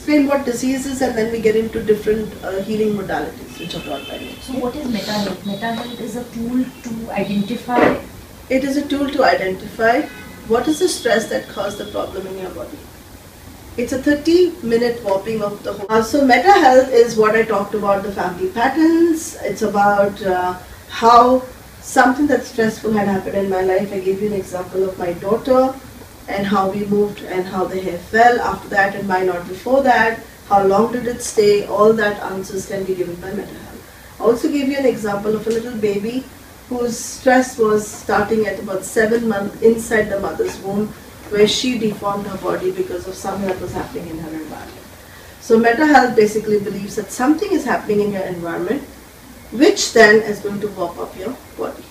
explain what disease is, and then we get into different healing modalities which are taught by me. So what is Meta Health? Meta Health is a tool to identify. It is a tool to identify what is the stress that caused the problem in your body. It's a 30-minute warping of the whole. So Meta Health is what I talked about, the family patterns. It's about how something that's stressful had happened in my life. I gave you an example of my daughter and how we moved and how the hair fell after that and why not before that. How long did it stay? All that answers can be given by Meta Health. I also gave you an example of a little baby whose stress was starting at about 7 months inside the mother's womb, where she deformed her body because of something that was happening in her environment. So Meta Health basically believes that something is happening in your environment, which then is going to warp up your body.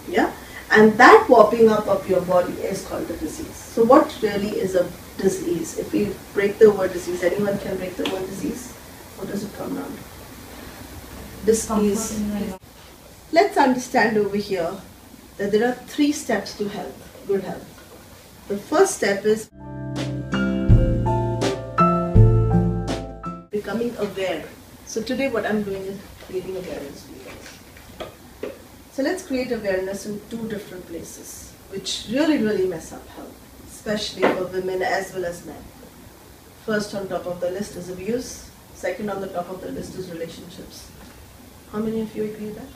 Yeah? And that warping up of your body is called a disease. So what really is a disease? If we break the word disease, anyone can break the word disease? What does it come down to? Disease. Let's understand over here that there are 3 steps to health, good health. The first step is becoming aware. So today what I'm doing is creating awareness for you guys. So let's create awareness in 2 different places, which really mess up health, especially for women as well as men. First on top of the list is abuse. Second on the top of the list is relationships. How many of you agree with that?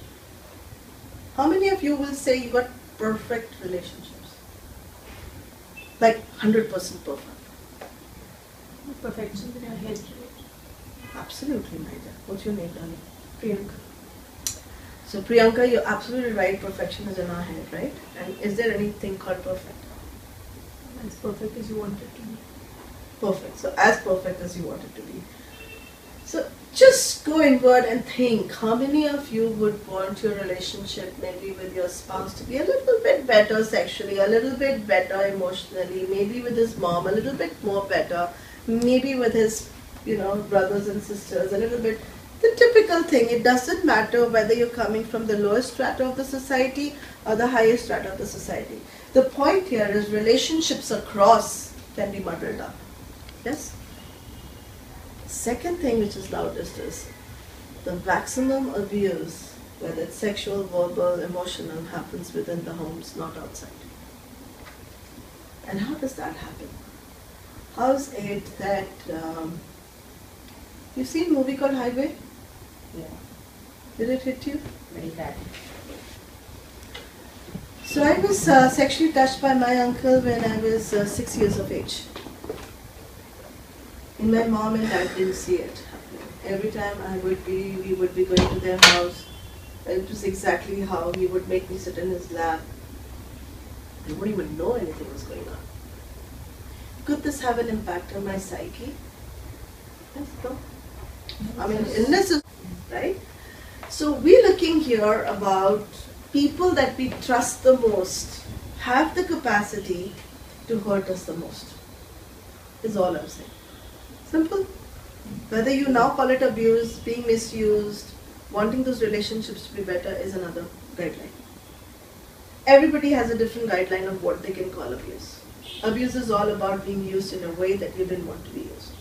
How many of you will say you got perfect relationships? Like 100% perfect. Perfection in your head. Absolutely, my dear. What's your name, darling? Priyanka. So Priyanka, you're absolutely right. Perfection is in our head, right? And is there anything called perfect? As perfect as you want it to be. Perfect. So as perfect as you want it to be. So just go inward and think, how many of you would want your relationship maybe with your spouse to be a little bit better sexually, a little bit better emotionally, maybe with his mom a little bit more better, maybe with his, brothers and sisters a little bit. The typical thing, it doesn't matter whether you're coming from the lowest strata of the society or the highest strata of the society. The point here is relationships across can be muddled up. Yes? Second thing which is loudest is the maximum abuse, whether it's sexual, verbal, emotional, happens within the homes, not outside. And how does that happen? How's it that, you've seen a movie called Highway? Yeah. Did it hit you? Very bad. So I was sexually touched by my uncle when I was 6 years of age. And my mom and dad didn't see it happening. Every time we would be going to their house, it was exactly how he would make me sit in his lap. I wouldn't even know anything was going on. Could this have an impact on my psyche? Yes, no. I mean, illness is, right? So we're looking here about people that we trust the most have the capacity to hurt us the most, is all I'm saying. Simple. Whether you now call it abuse, being misused, wanting those relationships to be better is another guideline. Everybody has a different guideline of what they can call abuse. Abuse is all about being used in a way that you didn't want to be used.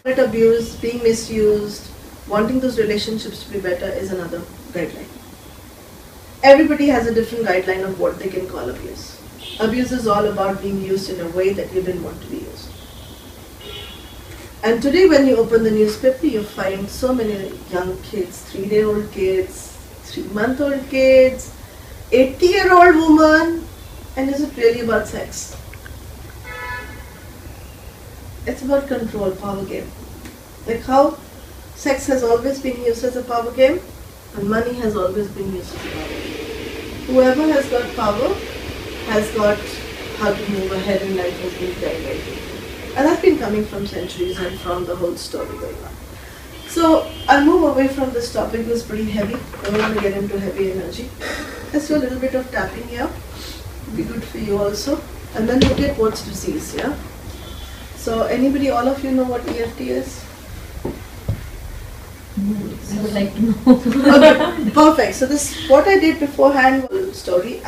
Abuse, being misused, wanting those relationships to be better is another guideline. Everybody has a different guideline of what they can call abuse. Abuse is all about being used in a way that you didn't want to be used. And today when you open the newspaper, you find so many young kids, 3-day-old kids, 3-month-old kids, 80-year-old woman, and is it really about sex? It's about control, power game. Like how sex has always been used as a power game, and money has always been used as a power game. Whoever has got power has got how to move ahead in life has been very good. And that's been coming from centuries and from the whole story going on. So I'll move away from this topic. It was pretty heavy. I don't want to get into heavy energy. Let's do a little bit of tapping here. Be good for you also. And then look at what's disease, yeah? So anybody, all of you know what EFT is? I would like to know. Okay, perfect. So this, what I did beforehand was story.